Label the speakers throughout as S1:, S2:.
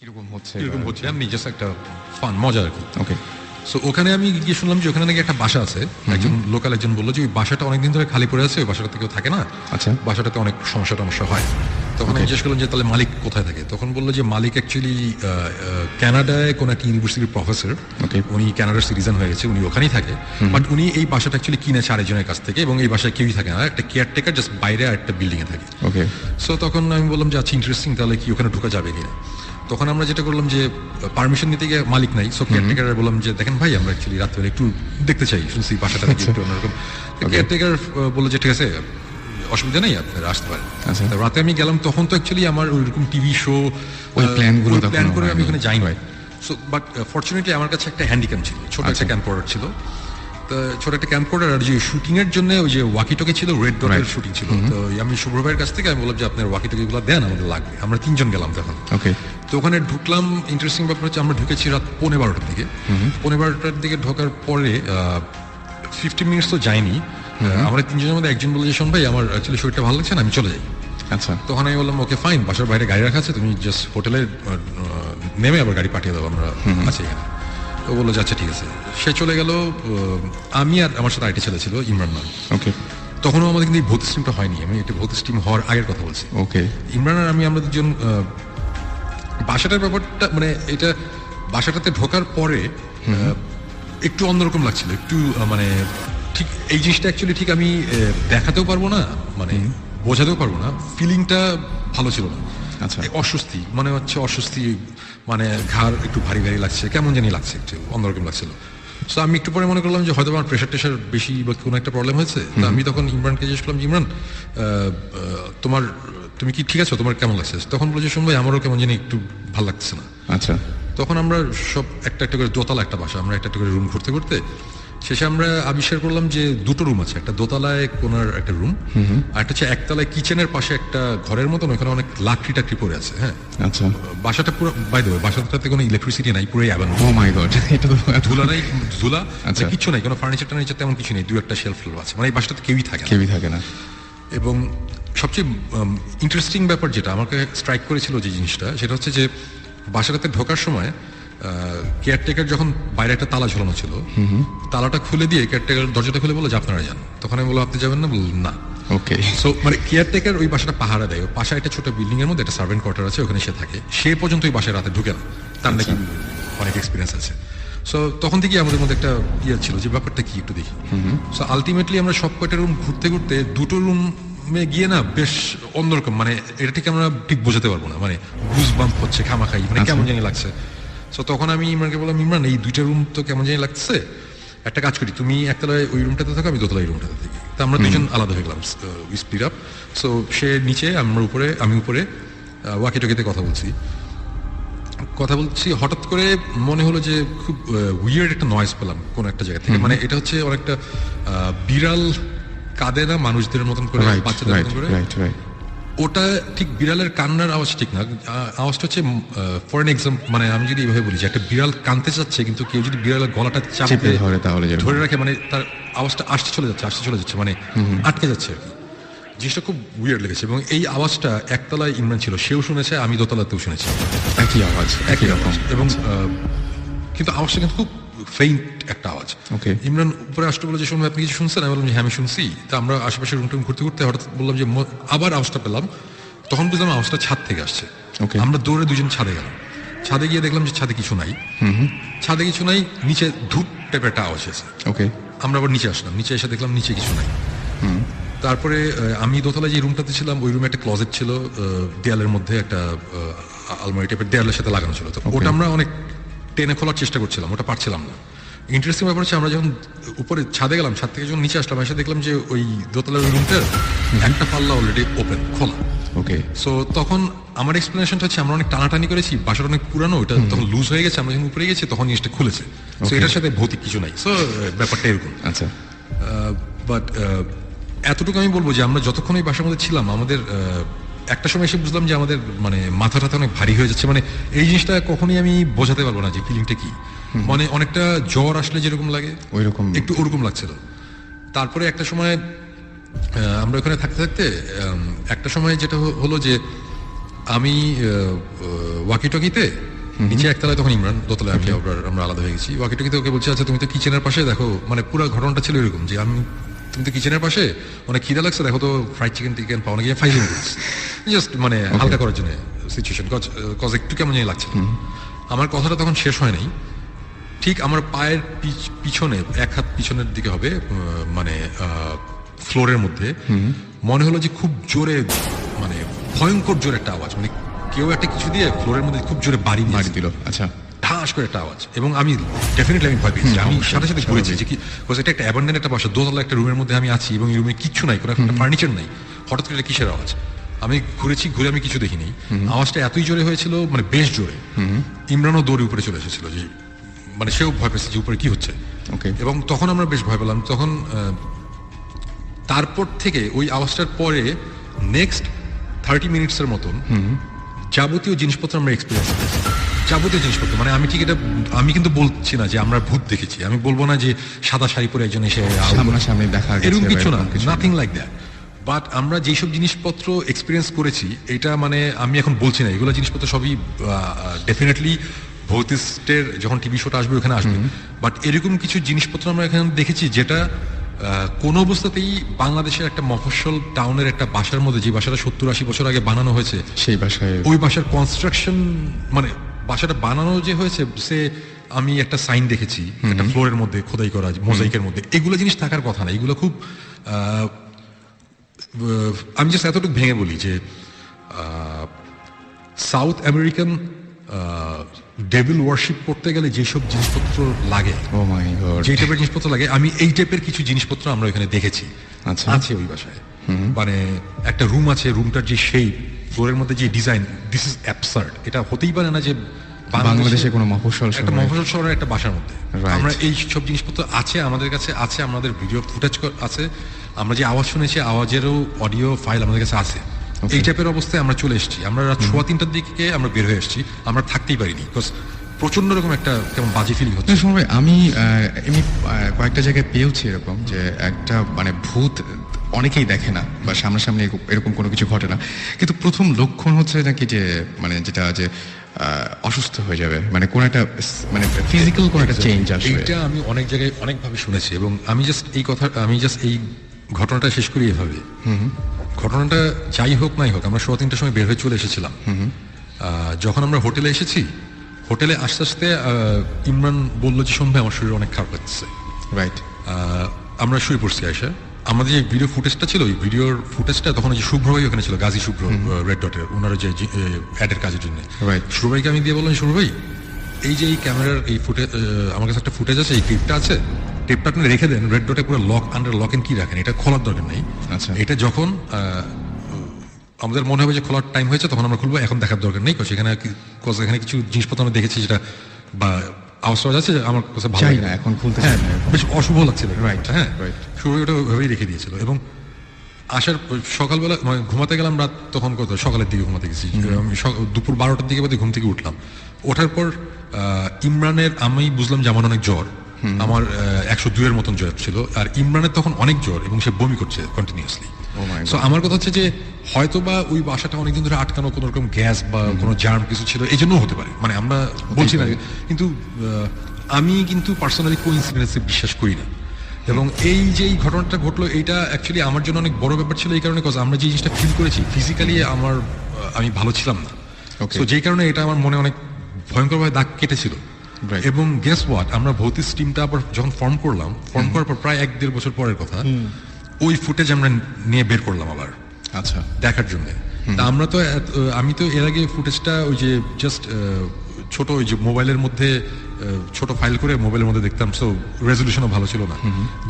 S1: কিরকম হচ্ছে এমনি জাস্ট একটা ফান মজা আর কি।
S2: ওকে।
S1: সো ওখানে আমি গিয়ে শুনলাম যে ওখানে নাকি একটা বাসা আছে, একজন লোকাল একজন বললো যে ওই বাসাটা অনেকদিন ধরে খালি পড়ে আছে, ওই বাসাটাতে কেউ থাকে না,
S2: আচ্ছা।
S1: বাসাটাতে অনেক সমস্যা টমস্যা হয়। তখন আমি জিজ্ঞেস করলাম যে তাহলে মালিক কোথায় থাকে, তখন বললো যে মালিক অ্যাকচুয়ালি কানাডায় কোনো একটা ইউনিভার্সিটির প্রফেসর,
S2: ওকে।
S1: উনি কানাডার সিটিজেন হয়ে গেছে, উনি ওখানেই থাকে, বাট উনি এই বাসাটা অ্যাকচুয়ালি কিনেছে আরেকজনের কাছ থেকে, এবং এই বাসায় কেউই থাকে না, একটা কেয়ারটেকার জাস্ট বাইরে আর একটা বিল্ডিংয়ে থাকে।
S2: ওকে।
S1: সো তখন আমি বললাম যে আচ্ছা ইন্টারেস্টিং, তাহলে কি ওখানে ঢোকা যাবে কিনা। তখন আমরা যেটা করলাম যে পারমিশন নিতে গিয়ে মালিক নাই, সো কেয়ারটেকার বললাম যে দেখেন ভাই আমরা অ্যাকচুয়ালি রাত্রে একটু দেখতে চাই, শুনছি বাসাটা নাকি একটু অন্যরকম। কেয়ারটেকার বললো যে ঠিক আছে অসুবিধা নেই, আপনারা আসতে পারেন।
S2: আচ্ছা।
S1: রাতে আমি গেলাম, তখন তো অ্যাকচুয়ালি আমার ওইরকম টিভি শো
S2: ওই প্ল্যানগুলো
S1: প্ল্যান করে আমি ওখানে যাই নয়। সো বাট ফর্চুনেটলি আমার কাছে একটা হ্যান্ডিক্যাম ছিল, ছোট একটা ক্যাম্পকর্ডার ছিল, তো ছোট একটা ক্যাম্পকর্ডার, আর যে শুটিং এর জন্য ওই যে ওয়াকিটকি ছিল, রেড ডটের শুটিং ছিল, তো আমি শুভ্র ভাইয়ের কাছ থেকে আমি বললাম যে আপনার ওয়াকিটকি গুলো দেন, আমাদের লাগবে। আমরা 3 জন গেলাম তখন।
S2: ওকে।
S1: তো ওখানে ঢুকলাম, ইন্টারেস্টিং ব্যাপার হচ্ছে আমরা ঢুকেছি রাত 12:15টার দিকে। 12:15টার দিকে ঢোকার পরে 15 মিনিটস তো যায়নি, আমরা 3 জনের মধ্যে একজন বলল যে শোন ভাই আমার অ্যাকচুয়ালি শরীরটা ভালো লাগছে না, আমি চলে যাই।
S2: আচ্ছা।
S1: তখন আমি বললাম ওকে ফাইন, বাসার বাইরে গাড়ি রাখা আছে, তুমি জাস্ট হোটেলে নেমে আবার গাড়ি পাঠিয়ে দাও, আমরা আছি এখানে। তো বললো যে আচ্ছা ঠিক আছে। সে চলে গেল, আমি আর আমার সাথে আরেকটা ছেলে ছিল ইমরান নাম।
S2: ওকে।
S1: তখনও আমাদের কিন্তু এই ভৌত স্ট্রিমটা হয়নি, আমি একটা ভৌত স্ট্রিম হওয়ার আগের কথা বলছি।
S2: ওকে।
S1: ইমরান আর আমি, আমরা দুজন বাসাটার ব্যাপারটা মানে এটা বাসাটাতে ঢোকার পরে একটু অন্যরকম লাগছিল, একটু মানে ঠিক এই জিনিসটা অ্যাকচুয়ালি ঠিক আমি দেখাতেও পারবো না, মানে বোঝাতেও পারবো না, ফিলিংটা ভালো ছিল না।
S2: আচ্ছা।
S1: অস্বস্তি মনে হচ্ছে, অস্বস্তি মানে ঘাড় একটু ভারী ভারী লাগছে, কেমন জানি লাগছে, একটু অন্যরকম লাগছিল। সো আমি একটু পরে মনে করলাম যে হয়তো আমার প্রেশার টেশার বেশি বা কোনো একটা প্রবলেম হয়েছে। তো আমি তখন ইমরানকে জিজ্ঞেস করলাম, ইমরান তুমি কি ঠিক আছো, তোমার কেমন লাগছে? তখন বলে যে শুন ভাই আমারও কেমন জানি একটু ভালো লাগছে না।
S2: আচ্ছা।
S1: তখন আমরা সব একটা একটা করে, দোতলা একটা বাসা, আমরা একটা একটা করে রুম ঘুরতে ঘুরতে শেষে আমরা আবিষ্কার করলাম যে 2টো রুম আছে, একটা দোতলায় কোনার একটা রুম, আর একটা হচ্ছে একতলায় কিচেনের পাশে একটা ঘরের মতন, ওখানে অনেক লাকড়ি টাকড়ি পড়ে আছে। হ্যাঁ।
S2: আচ্ছা।
S1: বাসাটা পুরো বাই দ্য ওয়ে, বাসাটাতে কোনো ইলেকট্রিসিটি নাই, পুরো অ্যাবান্ডন।
S2: ও মাই গড, এটা তো
S1: ধুলা নাই, ধুলা
S2: আচ্ছা।
S1: কিছু নাই, কোনো ফার্নিচার টার্নিচার তেমন কিছু নেই, 2-1টা শেলফ আছে, মানে এই বাসাটাতে কেউই থাকে না।
S2: কেউই থাকে না।
S1: এবং সবচেয়ে ইন্টারেস্টিং ব্যাপার যেটা আমাকে স্ট্রাইক করেছিল যে জিনিসটা, সেটা হচ্ছে যে বাসাটাতে ঢোকার সময় কেয়ারটেকার যখন বাইরে একটা তালা ঝোলানো ছিল, তালাটা খুলে দিয়ে কেয়ারটেকার দরজাটা খুলে বললো যে আপনারা যান। তখন আমি বললাম আপনি যাবেন না? বললাম না।
S2: ওকে।
S1: সো মানে কেয়ারটেকার ওই বাসাটা পাহারা দেয়, পাশে একটা ছোট বিল্ডিং এর মধ্যে একটা সার্ভেন্ট কোয়ার্টার আছে, ওখানে সে থাকে, সে পর্যন্ত ওই বাসায় রাতে ঢুকে না, তার নাকি অনেক এক্সপিরিয়েন্স আছে। সো তখন থেকে আমাদের মধ্যে একটা ইয়ে ছিল যে ব্যাপারটা কি একটু দেখি। সো আলটিমেটলি আমরা সব কয়টা রুম ঘুরতে ঘুরতে 2টো রুমে গিয়ে না বেশ অন্যরকম, মানে এটা ঠিক আমরা ঠিক বোঝাতে পারবো না, মানে গুজ বাম্প হচ্ছে খামাখাই, মানে কেমন জানি লাগছে। সো তখন আমি ইমরানকে বললাম, ইমরান এই 2টা রুম তো কেমন জানি লাগছে, একটা কাজ করি, তুমি একতলায় ওই রুমটাতে থাকো, আমি দোতলায় রুমটাতে থাকি। তো আমরা 2জন আলাদা হয়ে গেলাম, স্প্লিট আপ। সো সে নিচে, আমি উপরে ওয়াকিটকিতে কথা বলছি, হঠাৎ করে মনে হলো যে খুব উইয়ার্ড একটা নয়েজ পেলাম কোন একটা জায়গা থেকে, মানে এটা হচ্ছে অনেকটা বিড়াল কাঁদে না মানুষদের মতন করে, বাচ্চাদের মতন করে, ওটা ঠিক বিড়ালের কান্নার আওয়াজ ঠিক না, আওয়াজটা হচ্ছে ফর এন এক্সাম্পল, মানে আমি যদি এইভাবে বলি যে একটা বিড়াল কাঁদতে চাচ্ছে, কিন্তু কেউ যদি বিড়ালের গলাটা চাপে
S2: ধরে তাহলে
S1: ধরে রাখে, মানে তার আওয়াজটা আসতে চলে যাচ্ছে, মানে আটকে যাচ্ছে আর কি। জিনিসটা খুব উইয়ার্ড লেগেছে, এবং এই আওয়াজটা একতলায় ইমরান ছিল, সেও শুনেছে, আমি দোতলাতেও শুনেছি,
S2: একই আওয়াজ, একই রকম।
S1: এবং কিন্তু আওয়াজটা কিন্তু খুব ফেইন্ট একটা আওয়াজ।
S2: ওকে।
S1: ইমরান উপরে আসতে বলে যে শুনবে, আপনি কিছু শুনছেন? আমি বললাম যে হ্যাঁ আমি শুনছি। তা আমরা আশেপাশে রুম টুম ঘুরতে ঘুরতে হঠাৎ বললাম যে আবার আওয়াজটা পেলাম, তখন বুঝলাম আওয়াজটা ছাদ থেকে আসছে। আমরা দৌড়ে 2জন ছাদে গেলাম, ছাদে গিয়ে দেখলাম যে ছাদে কিছু নাই, নিচে ধূপ টাইপের একটা আওয়াজ আছে।
S2: ওকে।
S1: আমরা আবার নিচে আসলাম, নিচে এসে দেখলাম নিচে কিছু নাই। তারপরে আমি দোতলায় যে রুমটাতে ছিলাম, ওই রুমে একটা ক্লোজেট ছিল, দেয়ালের মধ্যে একটা আলমারি টাইপের দেয়ালের সাথে লাগানো ছিল, তো ওটা আমরা অনেক টেনে খোলার চেষ্টা করছিলাম, ওটা পারছিলাম না। ইন্টারেস্টিং ব্যাপার হচ্ছে আমরা যখন উপরে ছাদে গেলাম, ছাদ থেকে যখন নিচে আসলাম, এসে দেখলাম যে ওই দোতলার রুমটার একটা পাল্লা অলরেডি ওপেন, খোলা।
S2: ওকে।
S1: সো তখন আমার এক্সপ্লেনেশনটা হচ্ছে আমরা অনেক টানাটানি করেছি, বাসাটা অনেক পুরানো, ওটা তখন লুজ হয়ে গেছে, আমরা যখন উপরে গেছি তখন জিনিসটা খুলেছে। সো এটার সাথে ভৌতিক কিছু নাই, সো ব্যাপারটা এরকম।
S2: আচ্ছা।
S1: বাট এতটুকু আমি বলবো যে আমরা যতক্ষণ এই বাসার মধ্যে ছিলাম, আমাদের একটা সময় এসে বুঝলাম যে আমাদের মানে মাথাটা অনেক ভারী হয়ে যাচ্ছে, মানে এই জিনিসটা কখনোই আমি বোঝাতে পারবো না যে ফিলিংটা কি, মানে অনেকটা জ্বর আসলে যেরকম লাগে
S2: ওইরকম,
S1: একটু ওরকম লাগছিল। তারপরে একটা সময় আমরা ওখানে থাকতে থাকতে একটা সময় যেটা হলো যে আমি ওয়াকিটকিতে নিচে একতলায় তখন ইমরান, দোতলায় আমি, আমরা আলাদা হয়ে গেছি। ওয়াকিটকিতে ওকে বলছে আচ্ছা তুমি তো কিচেনের পাশে, দেখো মানে পুরো ঘটনাটা ছিল এরকম যে তুমি তো কিচেনের পাশে অনেক খিদা লাগছে, দেখো তো ফ্রাইড চিকেন পাওয়া গিয়ে ফাইলিং জাস্ট মানে হালকা করার জন্য সিচুয়েশন, কজ একটু কেমন জানি লাগছিল। আমার কথাটা তখন শেষ হয় নাই, ঠিক আমার পায়ের পিছনে, এক হাত পিছনের দিকে হবে মানে ফ্লোরের মধ্যে, মনে হলো যে খুব জোরে মানে ভয়ঙ্কর জোরে একটা আওয়াজ, মানে কেউ একটা কিছু দিয়ে ফ্লোরের মধ্যে খুব জোরে বাড়ি
S2: দিল। আচ্ছা,
S1: ঠাস করে একটা আওয়াজ, এবং আমি ডেফিনেটলি আমি ভয় পেয়েছি। আমি সাথে সাথে ঘুরেছি যে কি, এটা একটা অ্যাবান্ডেন্ট একটা বাসা, দোতলা একটা রুমের মধ্যে আমি আছি এবং এই রুমে কিচ্ছু নাই, কোনো একটা ফার্নিচার নাই, হঠাৎ করে কিসের আওয়াজ। আমি ঘুরে আমি কিছু দেখিনি, আওয়াজটা এতই জোরে হয়েছিল, মানে বেশ জোরে। ইমরানও দৌড়ে উপরে চলে এসেছিল, যে মানে সেও ভয় পেয়েছে যে উপরে কি হচ্ছে, এবং তখন আমরা বেশ ভয় পেলাম। তখন তারপর থেকে ওই আওয়াজটার পরে নেক্সট 30 মিনিটসের মতন যাবতীয় জিনিসপত্র আমরা এক্সপিরিয়েন্স করেছি, যাবতীয় জিনিসপত্র। মানে আমি কিন্তু বলছি না যে আমরা ভূত দেখেছি, আমি বলবো না যে সাদা শাড়ি পরে একজন এসে
S2: সামনাসামনি দেখা গেছে,
S1: এরকম কিছু না, নাথিং লাইক দ্যাট। বাট আমরা যেসব জিনিসপত্র এক্সপিরিয়েন্স করেছি, এটা মানে আমি এখন বলছি না, এগুলো জিনিসপত্র সবই ডেফিনেটলি ভৌতিস্টের যখন টিভি শোটা আসবে ওখানে আসবে, বাট এরকম কিছু জিনিসপত্র আমরা এখানে দেখেছি যেটা কোন অবস্থাতেই বাংলাদেশের একটা মফস্বল টাউনের একটা বাসার মধ্যে, যে বাসাটা 70-80 বছর আগে বানানো হয়েছে,
S2: সেই বাসায়,
S1: ওই বাসার কনস্ট্রাকশন, মানে বাসাটা বানানো যে হয়েছে, সে আমি একটা সাইন দেখেছি একটা ফ্লোরের মধ্যে খোদাই করা মোজাইকের মধ্যে, এগুলো জিনিস থাকার কথা না। এগুলো খুব আমি জাস্ট এতটুকু ভেঙে বলি যে সাউথ আমেরিকান ডেভিল ওয়ার্শিপ করতে গেলে যেসব জিনিসপত্র লাগে, যে টাইপের জিনিসপত্র লাগে, আমি এই টাইপের কিছু জিনিসপত্র আমরা এখানে দেখেছি আছে ওই বাসায়। মানে একটা রুম আছে, রুমটার যে শেপ, ফ্লোরের মধ্যে যে ডিজাইন, দিস ইজ অ্যাবসার্ড। এটা হতেই পারে না যে
S2: বাংলাদেশে কোনো মফস্বল
S1: শহরের একটা বাসার মধ্যে আমরা এই সব জিনিসপত্র আছে, আমাদের কাছে আছে, আমাদের ভিডিও ফুটেজ আছে, আমরা যে আওয়াজ শুনেছি আওয়াজেরও অডিও ফাইল আমাদের কাছে আছে। এই টাইপের অবস্থায় আমরা চলে এসেছি, আমরা রাত 3:15টার দিকে আমরা বের হয়ে এসেছি, আমরা থাকতেই পারিনি, বিকজ প্রচন্ড রকম একটা কেমন বাজে ফিলিং হচ্ছে।
S2: আমি এমনি কয়েকটা জায়গায় পেয়েছি এরকম যে একটা মানে ভূত অনেকেই দেখে না বা সামনাসামনি এরকম কোনো কিছু ঘটে না, কিন্তু প্রথম লক্ষণ হচ্ছে নাকি যে মানে যেটা যে অসুস্থ হয়ে যাবে, মানে কোন একটা মানে ফিজিক্যাল কোন একটা চেঞ্জ আসবে।
S1: এটা আমি অনেক জায়গায় অনেকভাবে শুনেছি, এবং আমি জাস্ট এই ঘটনাটা শেষ করি এভাবে। ঘটনাটা যাই হোক নাই হোক, আমরা 3:15টার সময় বের হয়ে চলে এসেছিলাম। যখন আমরা হোটেলে এসেছি, হোটেলে আস্তে আস্তে ইমরান বললো যে শুনবে আমার শরীর অনেক খারাপ লাগছে,
S2: রাইট।
S1: আমরা শুয়ে পড়ছি আয়সা। আমাদের যে ভিডিও ফুটেজটা ছিল, ওই ভিডিওর ফুটেজটা তখন যে শুভ্র ভাই ওখানে ছিল, গাজী শুভ্র, রেড ডটের, ওনারা যে অ্যাডের কাজের জন্য, শুভ্র ভাইকে আমি দিয়ে বললাম, শুভ্র ভাই এই যে এই ক্যামেরার এই ফুটেজ, আমার কাছে একটা ফুটেজ আছে, এই ক্লিপটা আছে, টেপটা আপনি রেখে দেন, রেড ডটে পুরো আন্ডার লক এন্ড কি রাখেন, এটা খোলার দরকার নেই। এটা যখন আমাদের মনে হবে যে খোলার টাইম হয়েছে তখন আমরা খুলবো, এখন দেখার দরকার নেই, এখানে কিছু জিনিসপত্র আমরা দেখেছি যেটা বা আওয়াজ আছে, আমার কাছে ভালো লাগে না
S2: এখন খুলতে,
S1: বেশ অশুভ লাগছিল, রাইট। হ্যাঁ, শুরু ওটা ওইভাবেই রেখে দিয়েছিল। এবং আসার সকালবেলা মানে ঘুমাতে গেলাম রাত তখন কত সকালের দিকে ঘুমাতে গেছি, আমি দুপুর 12টার দিকে বোধহয় ঘুম থেকে উঠলাম। ওঠার পর ইমরানের, আমি বুঝলাম যে আমার অনেক জ্বর, আমার 102-এর মতন জ্বর ছিল, আর ইমরানের তখন অনেক জ্বর এবং সে বমি করছে কন্টিনিউয়াসলি। সো আমার কথা হচ্ছে যে হয়তো বা ওই বাসাটা অনেকদিন ধরে আটকানো, কোনো রকম গ্যাস বা কোনো জার্ম কিছু ছিল, এই জন্য হতে পারে, মানে আমরা বলছি না, কিন্তু আমি কিন্তু পার্সোনালি কোইন্সিডেন্সে বিশ্বাস করি না। এবং এই যে এই ঘটনাটা ঘটলো, এইটা অ্যাকচুয়ালি আমার জন্য অনেক বড় ব্যাপার ছিল, এই কারণে আমরা যে জিনিসটা ফিল করেছি ফিজিক্যালি আমি ভালো ছিলাম না, তো যেই কারণে এটা আমার মনে অনেক ভয়ঙ্করভাবে দাগ কেটেছিল। এবং গেস হোয়াট, আমরা ভৌতিক টিমটা আবার যখন ফর্ম করার পর প্রায় 1-1.5 বছর পরের কথা, ওই ফুটেজ আমরা নিয়ে বের করলাম আবার, আচ্ছা, দেখার জন্য। তা আমি তো এর আগে ফুটেজটা ওই যে জাস্ট ছোট ওই যে মোবাইলের মধ্যে ছোট ফাইল করে মোবাইলের মধ্যে দেখতাম, সো রেজলিউশনও ভালো ছিল না।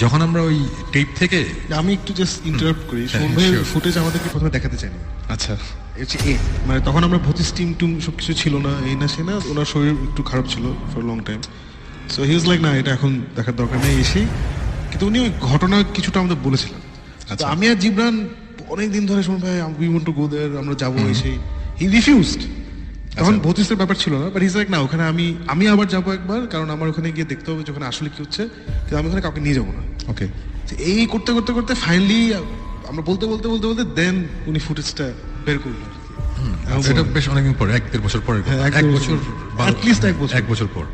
S1: যখন আমরা ওই টেপ থেকে,
S3: আমি একটু জাস্ট ইন্টারাপ্ট করি, ফুটেজ আমাদেরকে প্রথমে দেখাতে চাইনি,
S2: আচ্ছা,
S3: মানে তখন আমরা ভৌতিক টিম সবকিছু ছিল না, এই না সে না, ওনার শরীর একটু খারাপ ছিল for long time, so he was like না এটা এখন দেখার দরকার নেই এসেই, কিন্তু উনি ওই ঘটনা কিছুটা আমাদের বলেছিলেন। তো আমি আর জিবরান অনেকদিন ধরে শুনুন ভাই উই ওয়ান্ট টু গো দেয়ার, আমরা যাবো, এসেই হি রিফিউজড। তখন ভৌতিকের ব্যাপার ছিল না, বাট হিজ লাইক না ওখানে আমি আবার যাবো একবার, কারণ আমার ওখানে গিয়ে দেখতে হবে যে ওখানে আসলে কি হচ্ছে, কিন্তু আমি ওখানে কাউকে নিয়ে যাবো না।
S2: ওকে,
S3: এই করতে করতে করতে ফাইনালি আমরা বলতে দেন উনি ফুটেজটা বের করলেন।
S1: এটা বেশ অনেকদিন পরে, 1-1.5 বছর পরে, 1 বছর
S3: At least এক বছর।
S1: 1 বছর পর